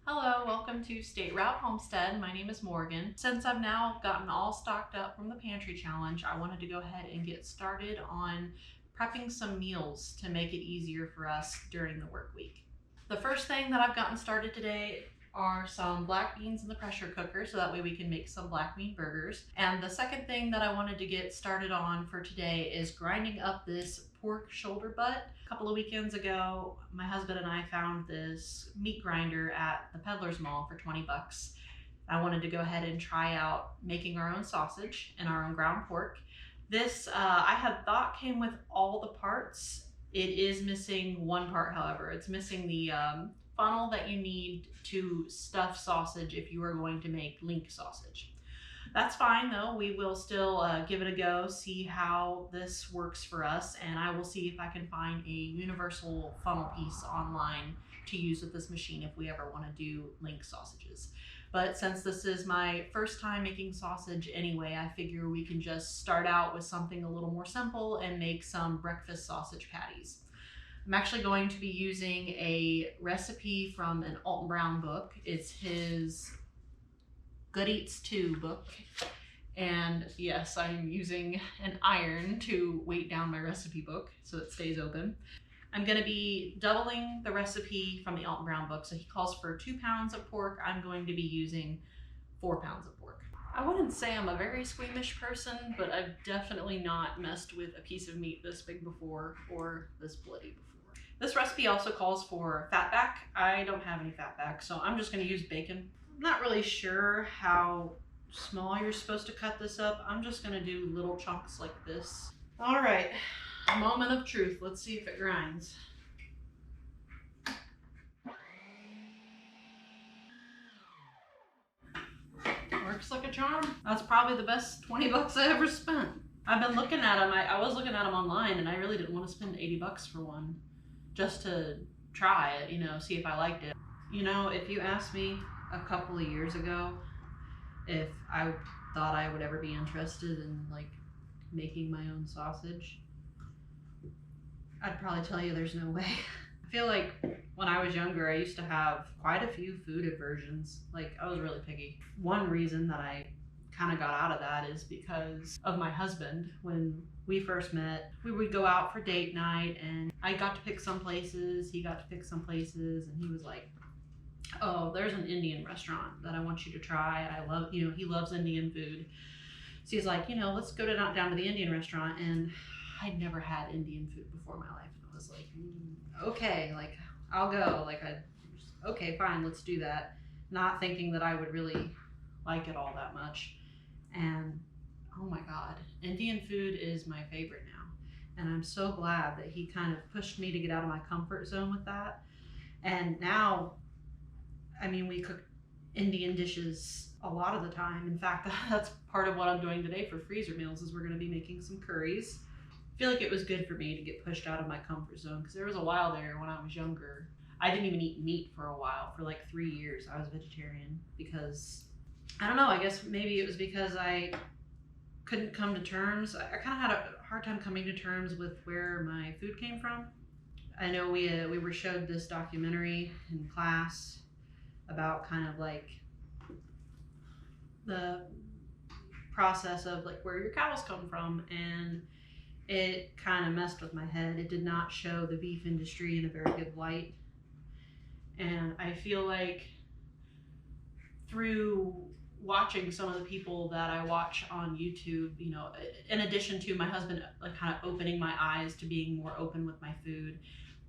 Hello, welcome to State Route Homestead. My name is Morgan. Since I've now gotten all stocked up from the pantry challenge, I wanted to go ahead and get started on prepping some meals to make it easier for us during the work week. The first thing that I've gotten started today are some black beans in the pressure cooker, so that way we can make some black bean burgers. And the second thing that I wanted to get started on for today is grinding up this pork shoulder butt. A couple of weekends ago, my husband and I found this meat grinder at the Peddler's Mall for 20 bucks. I wanted to go ahead and try out making our own sausage and our own ground pork. This, I had thought came with all the parts. It is missing one part, however. It's missing the funnel that you need to stuff sausage if you are going to make link sausage. That's fine though. We will still give it a go, see how this works for us, and I will see if I can find a universal funnel piece online to use with this machine if we ever want to do link sausages. But since this is my first time making sausage anyway, I figure we can just start out with something a little more simple and make some breakfast sausage patties. I'm actually going to be using a recipe from an Alton Brown book. It's his Good Eats 2 book. And yes, I'm using an iron to weight down my recipe book so it stays open. I'm going to be doubling the recipe from the Alton Brown book. So he calls for 2 pounds of pork. I'm going to be using 4 pounds of pork. I wouldn't say I'm a very squeamish person, but I've definitely not messed with a piece of meat this big before or this bloody before. This recipe also calls for fatback. I don't have any fatback, so I'm just going to use bacon. I'm not really sure how small you're supposed to cut this up. I'm just going to do little chunks like this. All right, moment of truth. Let's see if it grinds. Works like a charm. That's probably the best 20 bucks I ever spent. I've been looking at them. I was looking at them online, and I really didn't want to spend 80 bucks for one just to try it, see if I liked it. If you asked me a couple of years ago if I thought I would ever be interested in making my own sausage, I'd probably tell you there's no way. I feel like when I was younger, I used to have quite a few food aversions. I was really picky. One reason that I kind of got out of that is because of my husband. When we first met, we would go out for date night, and I got to pick some places, he got to pick some places, and he was like, oh, there's an Indian restaurant that I want you to try. I love, he loves Indian food. So he's like, let's go down to the Indian restaurant. And I'd never had Indian food before in my life. And I was like, okay, I'll go. Okay, fine, let's do that. Not thinking that I would really like it all that much. And oh my God, Indian food is my favorite now. And I'm so glad that he kind of pushed me to get out of my comfort zone with that. And now, we cook Indian dishes a lot of the time. In fact, that's part of what I'm doing today for freezer meals is we're going to be making some curries. I feel like it was good for me to get pushed out of my comfort zone because there was a while there when I was younger. I didn't even eat meat for a while. For 3 years, I was vegetarian because, I don't know, I guess maybe it was because I couldn't come to terms. I kind of had a hard time coming to terms with where my food came from. I know we were showed this documentary in class about kind of the process of where your cows come from, and it kind of messed with my head. It did not show the beef industry in a very good light. And I feel like through watching some of the people that I watch on YouTube, in addition to my husband kind of opening my eyes to being more open with my food,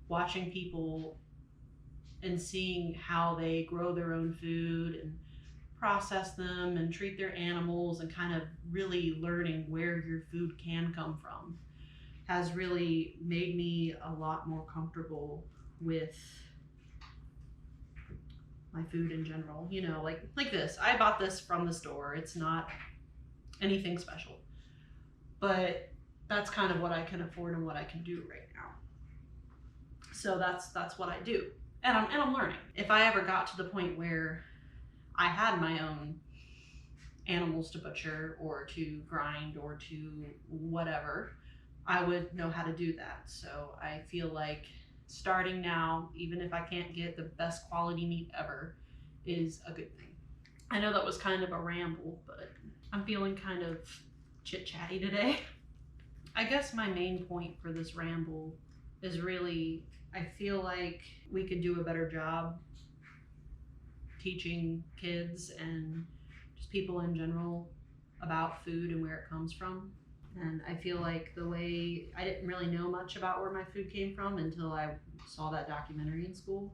watching people and seeing how they grow their own food and process them and treat their animals and kind of really learning where your food can come from has really made me a lot more comfortable with my food in general. Like this. I bought this from the store. It's not anything special, but that's kind of what I can afford and what I can do right now. So that's what I do. And I'm learning. If I ever got to the point where I had my own animals to butcher or to grind or to whatever, I would know how to do that. So I feel like starting now, even if I can't get the best quality meat ever, is a good thing. I know that was kind of a ramble, but I'm feeling kind of chit-chatty today. I guess my main point for this ramble is really, I feel like we could do a better job teaching kids and just people in general about food and where it comes from. And I feel like the way I didn't really know much about where my food came from until I saw that documentary in school,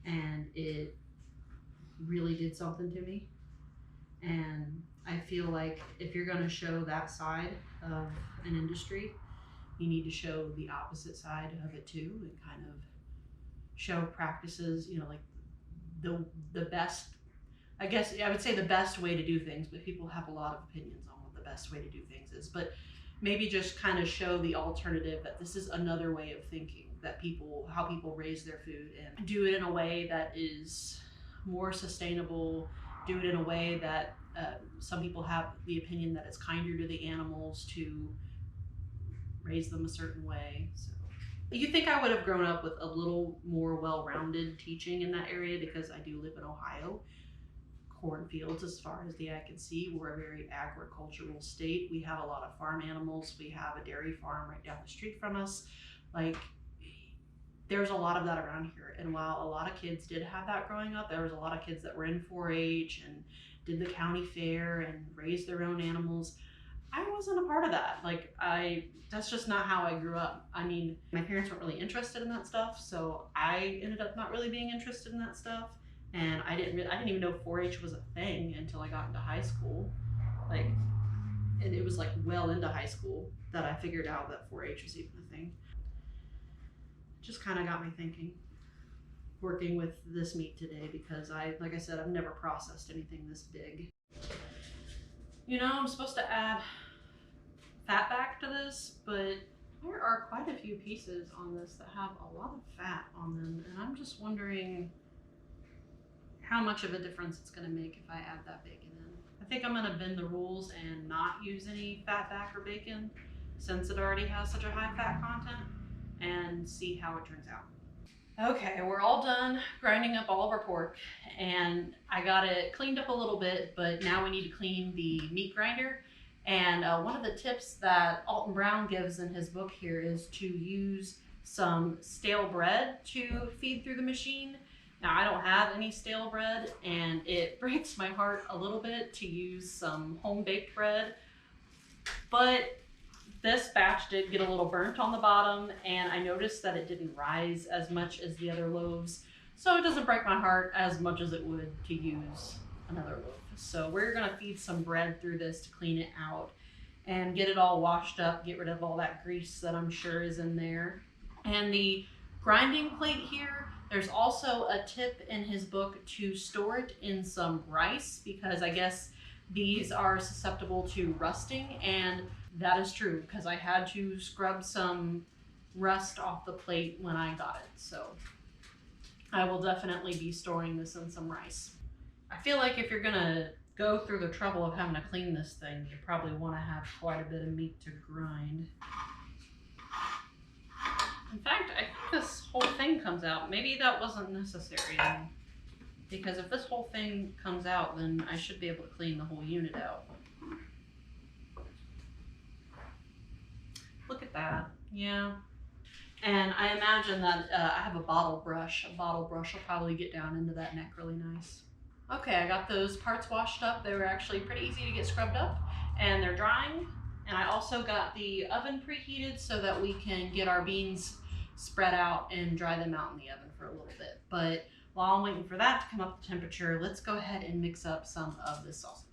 and it really did something to me. And I feel like if you're going to show that side of an industry, you need to show the opposite side of it too, and kind of show practices, like the best, I guess I would say the best way to do things, but people have a lot of opinions on what the best way to do things is. But maybe just kind of show the alternative, that this is another way of thinking, that how people raise their food, and do it in a way that is more sustainable, do it in a way that some people have the opinion that it's kinder to the animals to raise them a certain way. So you think I would have grown up with a little more well-rounded teaching in that area, because I do live in Ohio. Cornfields as far as the eye can see. We're a very agricultural state. We have a lot of farm animals. We have a dairy farm right down the street from us. Like, there's a lot of that around here. And while a lot of kids did have that growing up, there was a lot of kids that were in 4-H and did the county fair and raised their own animals. I wasn't a part of that. That's just not how I grew up. I mean, my parents weren't really interested in that stuff, so I ended up not really being interested in that stuff. And I didn't even know 4-H was a thing until I got into high school. And it was well into high school that I figured out that 4-H was even a thing. Just kind of got me thinking, working with this meat today, because like I said, I've never processed anything this big. I'm supposed to add fat back to this, but there are quite a few pieces on this that have a lot of fat on them, and I'm just wondering how much of a difference it's going to make if I add that bacon in. I think I'm going to bend the rules and not use any fat back or bacon, since it already has such a high fat content, and see how it turns out. Okay, we're all done grinding up all of our pork, and I got it cleaned up a little bit, but now we need to clean the meat grinder. And one of the tips that Alton Brown gives in his book here is to use some stale bread to feed through the machine. Now, I don't have any stale bread, and it breaks my heart a little bit to use some home-baked bread, but this batch did get a little burnt on the bottom, and I noticed that it didn't rise as much as the other loaves, so it doesn't break my heart as much as it would to use another loaf. So we're gonna feed some bread through this to clean it out and get it all washed up, get rid of all that grease that I'm sure is in there. And the grinding plate here, there's also a tip in his book to store it in some rice, because I guess these are susceptible to rusting, and that is true, because I had to scrub some rust off the plate when I got it. So I will definitely be storing this in some rice. I feel like if you're gonna go through the trouble of having to clean this thing, you probably want to have quite a bit of meat to grind. In fact, I think this whole thing comes out. Maybe that wasn't necessary then, because if this whole thing comes out, then I should be able to clean the whole unit out. Look at that. Yeah. And I imagine that I have a bottle brush. A bottle brush will probably get down into that neck really nice. Okay, I got those parts washed up. They were actually pretty easy to get scrubbed up, and they're drying. And I also got the oven preheated so that we can get our beans spread out and dry them out in the oven for a little bit. But while I'm waiting for that to come up to temperature, let's go ahead and mix up some of this sausage.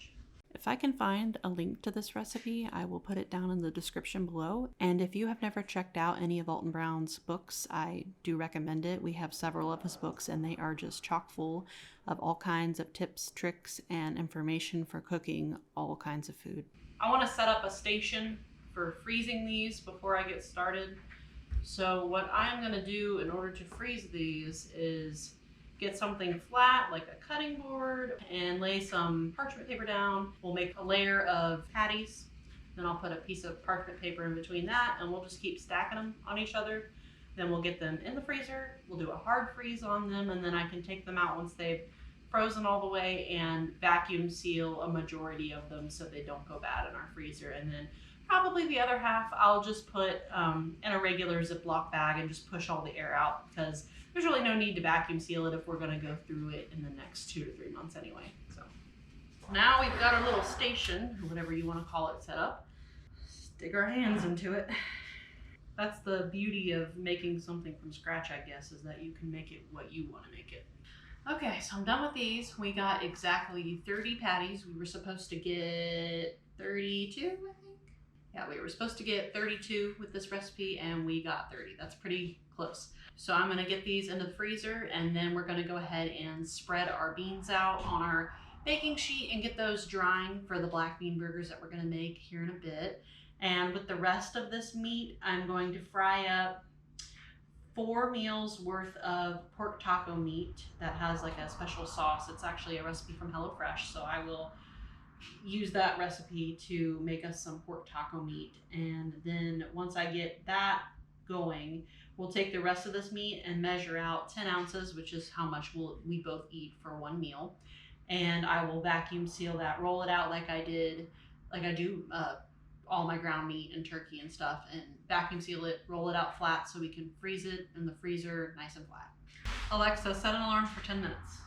If I can find a link to this recipe, I will put it down in the description below. And if you have never checked out any of Alton Brown's books, I do recommend it. We have several of his books, and they are just chock full of all kinds of tips, tricks, and information for cooking all kinds of food. I want to set up a station for freezing these before I get started. So what I'm going to do in order to freeze these is get something flat like a cutting board and lay some parchment paper down. We'll make a layer of patties, then I'll put a piece of parchment paper in between that, and we'll just keep stacking them on each other. Then we'll get them in the freezer, we'll do a hard freeze on them, and then I can take them out once they've frozen all the way and vacuum seal a majority of them so they don't go bad in our freezer. And then probably the other half I'll just put in a regular Ziploc bag and just push all the air out, because there's really no need to vacuum seal it if we're going to go through it in the next 2 to 3 months anyway. So now we've got our little station, or whatever you want to call it, set up. Stick our hands into it. That's the beauty of making something from scratch, I guess, is that you can make it what you want to make it. Okay, so I'm done with these. We got exactly 30 patties. We were supposed to get 32, I think. Yeah, we were supposed to get 32 with this recipe, and we got 30. That's pretty close. So I'm gonna get these in the freezer, and then we're gonna go ahead and spread our beans out on our baking sheet and get those drying for the black bean burgers that we're gonna make here in a bit. And with the rest of this meat, I'm going to fry up 4 meals worth of pork taco meat that has like a special sauce. It's actually a recipe from HelloFresh, so I will use that recipe to make us some pork taco meat. And then once I get that going, we'll take the rest of this meat and measure out 10 ounces, which is how much we both eat for one meal. And I will vacuum seal that, roll it out like I do all my ground meat and turkey and stuff, and vacuum seal it, roll it out flat so we can freeze it in the freezer nice and flat. Alexa, set an alarm for 10 minutes.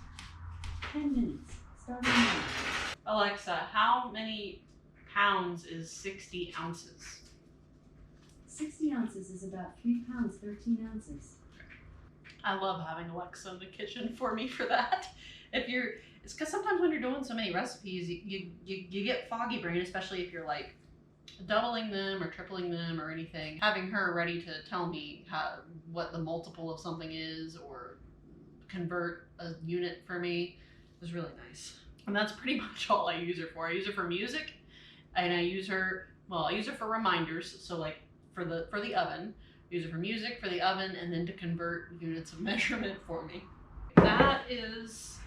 10 minutes, starting now. Alexa, how many pounds is 60 ounces? 60 ounces is about 3 pounds, 13 ounces. I love having Alexa in the kitchen for me for that. It's because sometimes when you're doing so many recipes, you get foggy brain, especially if you're like doubling them or tripling them or anything. Having her ready to tell me what the multiple of something is or convert a unit for me is really nice. And that's pretty much all I use her for. I use her for music, and I use her for reminders. So like for the oven, I use her for music, for the oven, and then to convert units of measurement for me. That is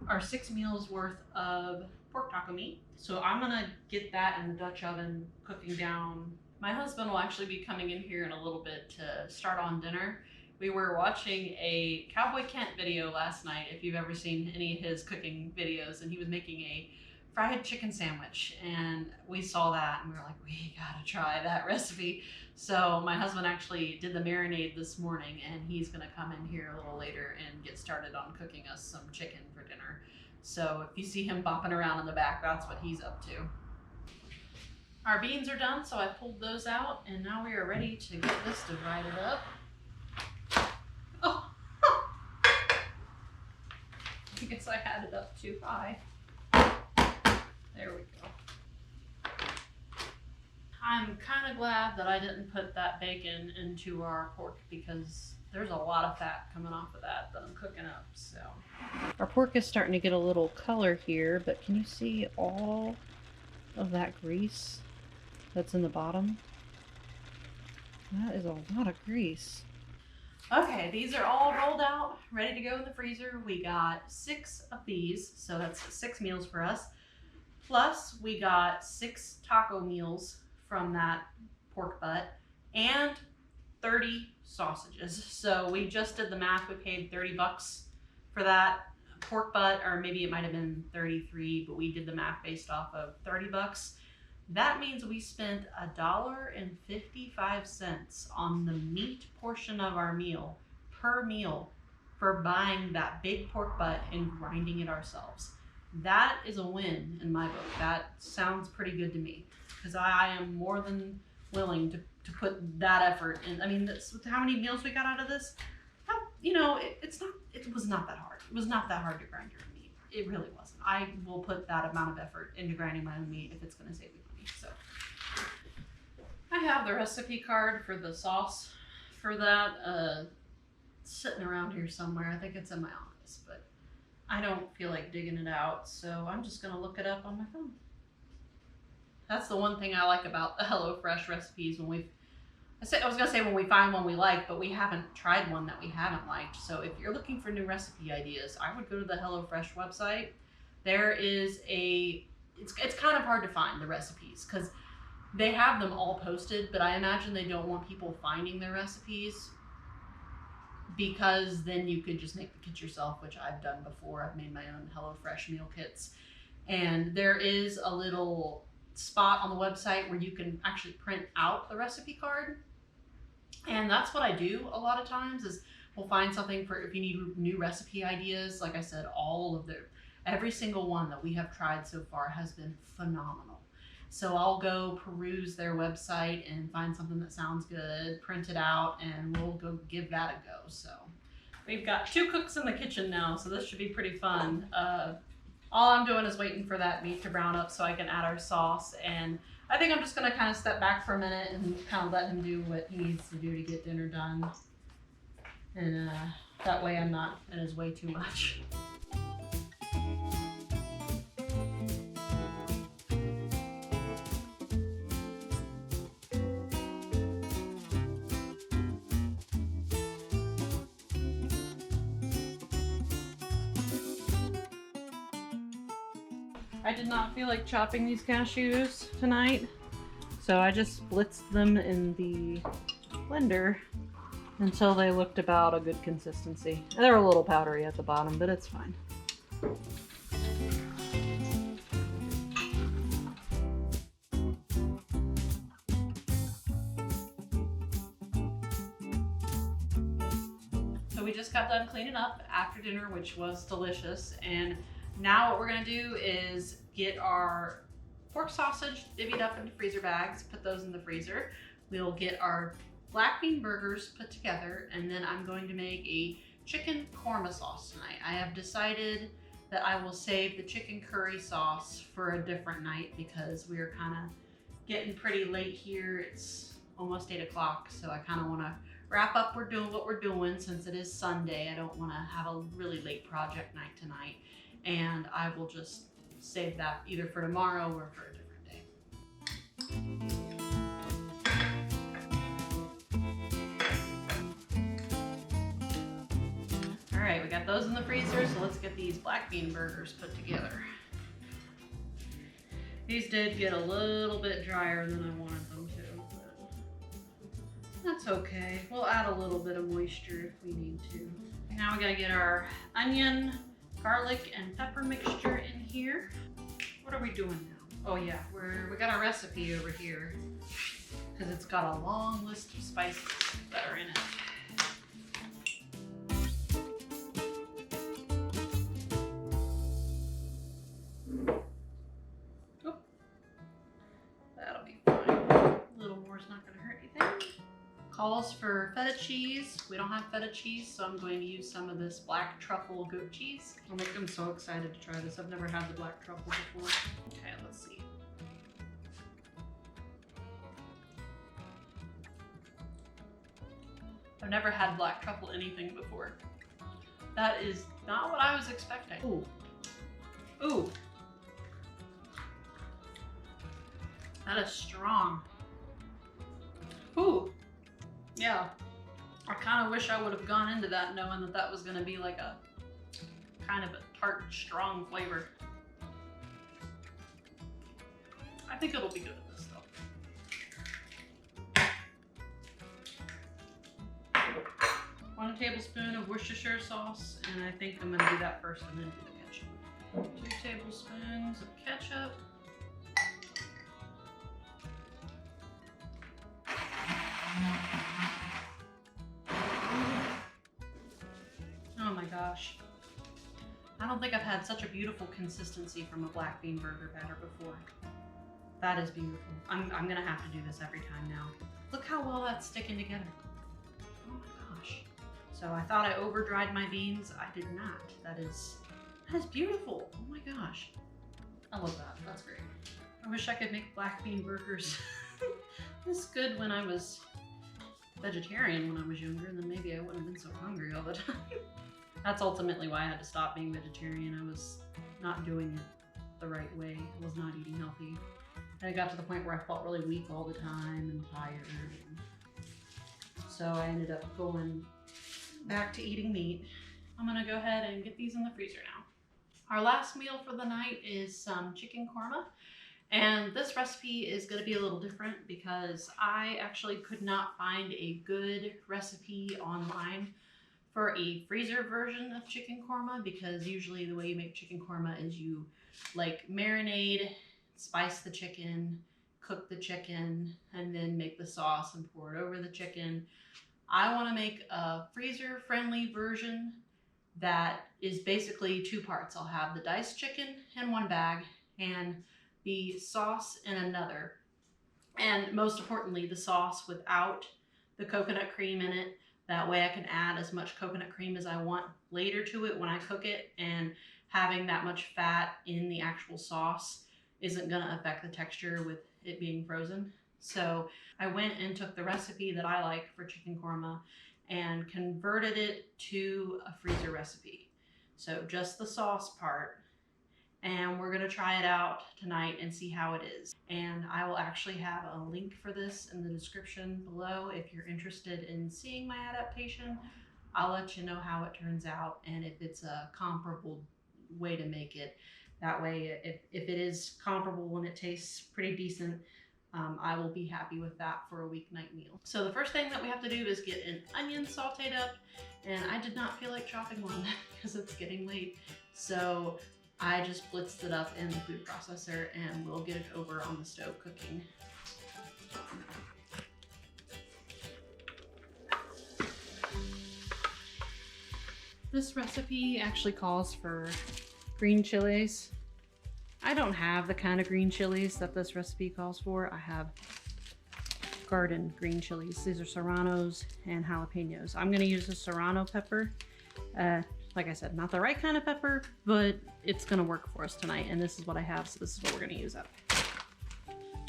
our 6 meals worth of pork taco meat. So I'm gonna get that in the Dutch oven cooking down. My husband will actually be coming in here in a little bit to start on dinner. We were watching a Cowboy Kent video last night, if you've ever seen any of his cooking videos, and he was making a fried chicken sandwich, and we saw that and we were like, we gotta try that recipe. So my husband actually did the marinade this morning, and he's gonna come in here a little later and get started on cooking us some chicken for dinner. So if you see him bopping around in the back, that's what he's up to. Our beans are done, so I pulled those out, and now we are ready to get this divided up. Oh, I guess I had it up too high. There we go. I'm kind of glad that I didn't put that bacon into our pork, because there's a lot of fat coming off of that I'm cooking up. So our pork is starting to get a little color here, but can you see all of that grease that's in the bottom? That is a lot of grease. Okay, these are all rolled out, ready to go in the freezer. We got 6 of these, so that's 6 meals for us. Plus, we got 6 taco meals from that pork butt and 30 sausages. So we just did the math. We paid $30 for that pork butt, or maybe it might have been 33, but we did the math based off of $30. That means we spent $1.55 on the meat portion of our meal per meal for buying that big pork butt and grinding it ourselves. That is a win in my book. That sounds pretty good to me, because I am more than willing to put that effort in. I mean, how many meals we got out of this? It was not that hard. It was not that hard to grind your own meat. It really wasn't. I will put that amount of effort into grinding my own meat if it's going to save me money. So I have the recipe card for the sauce for that sitting around here somewhere. I think it's in my office, but I don't feel like digging it out, so I'm just going to look it up on my phone. That's the one thing I like about the HelloFresh recipes. When we find one we like, but we haven't tried one that we haven't liked. So if you're looking for new recipe ideas, I would go to the HelloFresh website. There is it's kind of hard to find the recipes, because they have them all posted, but I imagine they don't want people finding their recipes. because then you could just make the kits yourself, which I've done before. I've made my own HelloFresh meal kits. And there is a little spot on the website where you can actually print out the recipe card. And that's what I do a lot of times is we'll find something for if you need new recipe ideas. Like I said, every single one that we have tried so far has been phenomenal. So I'll go peruse their website and find something that sounds good, print it out, and we'll go give that a go. So we've got 2 cooks in the kitchen now, so this should be pretty fun. All I'm doing is waiting for that meat to brown up so I can add our sauce, and I think I'm just gonna kind of step back for a minute and kind of let him do what he needs to do to get dinner done. And that way I'm not in his way too much. I did not feel like chopping these cashews tonight, so I just blitzed them in the blender until they looked about a good consistency. They're a little powdery at the bottom, but it's fine. So we just got done cleaning up after dinner, which was delicious, and now what we're gonna do is get our pork sausage divvied up into freezer bags, put those in the freezer. We'll get our black bean burgers put together, and then I'm going to make a chicken korma sauce tonight. I have decided that I will save the chicken curry sauce for a different night because we are kind of getting pretty late here. It's almost 8 o'clock, so I kind of want to wrap up what we're doing since it is Sunday. I don't want to have a really late project night tonight. And I will just save that either for tomorrow or for a different day. All right, we got those in the freezer, so let's get these black bean burgers put together. These did get a little bit drier than I wanted them to, but that's okay. We'll add a little bit of moisture if we need to. Now we gotta get our onion, garlic and pepper mixture in here. What are we doing now? Oh yeah, we got our recipe over here because it's got a long list of spices that are in it. Oh, that'll be fine. A little more is not going to hurt anything. Calls for feta cheese. We don't have feta cheese, so I'm going to use some of this black truffle goat cheese. I'm so excited to try this. I've never had the black truffle before. Okay, let's see. I've never had black truffle anything before. That is not what I was expecting. Ooh. Ooh. That is strong. Ooh. Yeah, I kind of wish I would have gone into that knowing that that was going to be like a kind of a tart, strong flavor. I think it'll be good with this though. 1 tablespoon of Worcestershire sauce, and I think I'm going to do that first and then do the ketchup. 2 tablespoons of ketchup. Oh my gosh. I don't think I've had such a beautiful consistency from a black bean burger batter before. That is beautiful. I'm gonna have to do this every time now. Look how well that's sticking together. Oh my gosh. So I thought I over dried my beans. I did not. That is beautiful. Oh my gosh. I love that. That's great. I wish I could make black bean burgers this good when I was vegetarian when I was younger, and then maybe I wouldn't have been so hungry all the time. That's ultimately why I had to stop being vegetarian. I was not doing it the right way. I was not eating healthy. And I got to the point where I felt really weak all the time and tired. And so I ended up going back to eating meat. I'm gonna go ahead and get these in the freezer now. Our last meal for the night is some chicken korma. And this recipe is going to be a little different because I actually could not find a good recipe online for a freezer version of chicken korma, because usually the way you make chicken korma is you like marinade, spice the chicken, cook the chicken, and then make the sauce and pour it over the chicken. I want to make a freezer friendly version that is basically two parts. I'll have the diced chicken in one bag and the sauce in another. And most importantly, the sauce without the coconut cream in it. That way I can add as much coconut cream as I want later to it when I cook it, and having that much fat in the actual sauce isn't gonna affect the texture with it being frozen. So I went and took the recipe that I like for chicken korma and converted it to a freezer recipe. So just the sauce part, and we're gonna try it out tonight and see how it is. And I will actually have a link for this in the description below if you're interested in seeing my adaptation. I'll let you know how it turns out and if it's a comparable way to make it. That way, if it is comparable and it tastes pretty decent, I will be happy with that for a weeknight meal. So the first thing that we have to do is get an onion sauteed up, and I did not feel like chopping one because it's getting late. So I just blitzed it up in the food processor and we'll get it over on the stove cooking. This recipe actually calls for green chilies. I don't have the kind of green chilies that this recipe calls for. I have garden green chilies. These are serranos and jalapenos. I'm gonna use a serrano pepper. Like I said, not the right kind of pepper, but it's gonna work for us tonight, and this is what I have, so this is what we're gonna use up.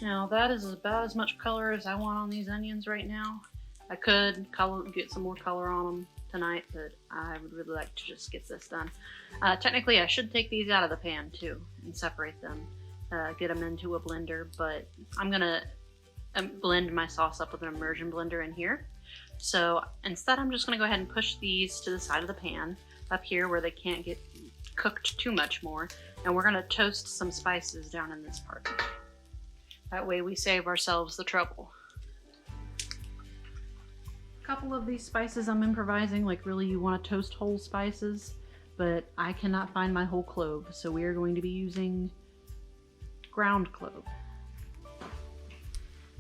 Now that is about as much color as I want on these onions right now. I could get some more color on them tonight, but I would really like to just get this done. Technically, I should take these out of the pan too and separate them, get them into a blender, but I'm gonna blend my sauce up with an immersion blender in here. So instead, I'm just gonna go ahead and push these to the side of the pan up here where they can't get cooked too much more, and we're gonna toast some spices down in this part. That way we save ourselves the trouble. A couple of these spices I'm improvising, like really you want to toast whole spices, but I cannot find my whole clove, so we are going to be using ground clove.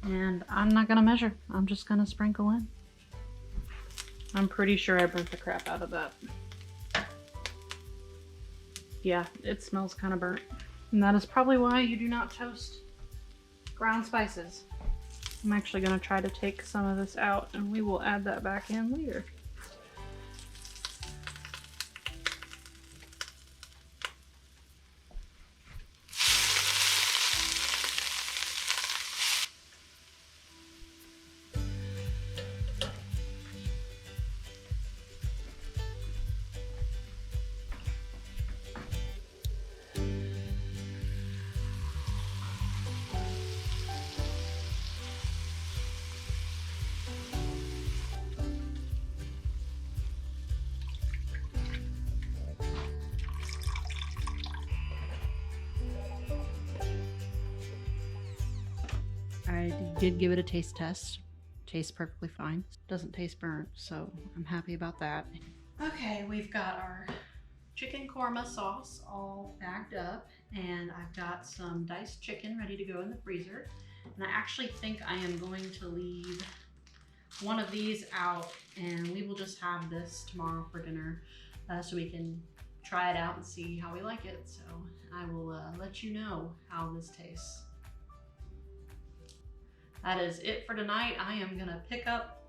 And I'm not gonna measure, I'm just gonna sprinkle in. I'm pretty sure I burnt the crap out of that. Yeah, it smells kind of burnt. And that is probably why you do not toast ground spices. I'm actually gonna try to take some of this out and we will add that back in later. I did give it a taste test. Tastes perfectly fine. Doesn't taste burnt, so I'm happy about that. Okay, we've got our chicken korma sauce all bagged up, and I've got some diced chicken ready to go in the freezer. And I actually think I am going to leave one of these out, and we will just have this tomorrow for dinner, so we can try it out and see how we like it. So I will let you know how this tastes. That is it for tonight. I am gonna pick up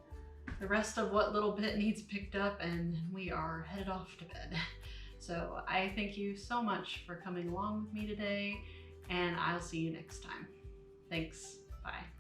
the rest of what little bit needs picked up, and we are headed off to bed. So I thank you so much for coming along with me today, and I'll see you next time. Thanks, bye.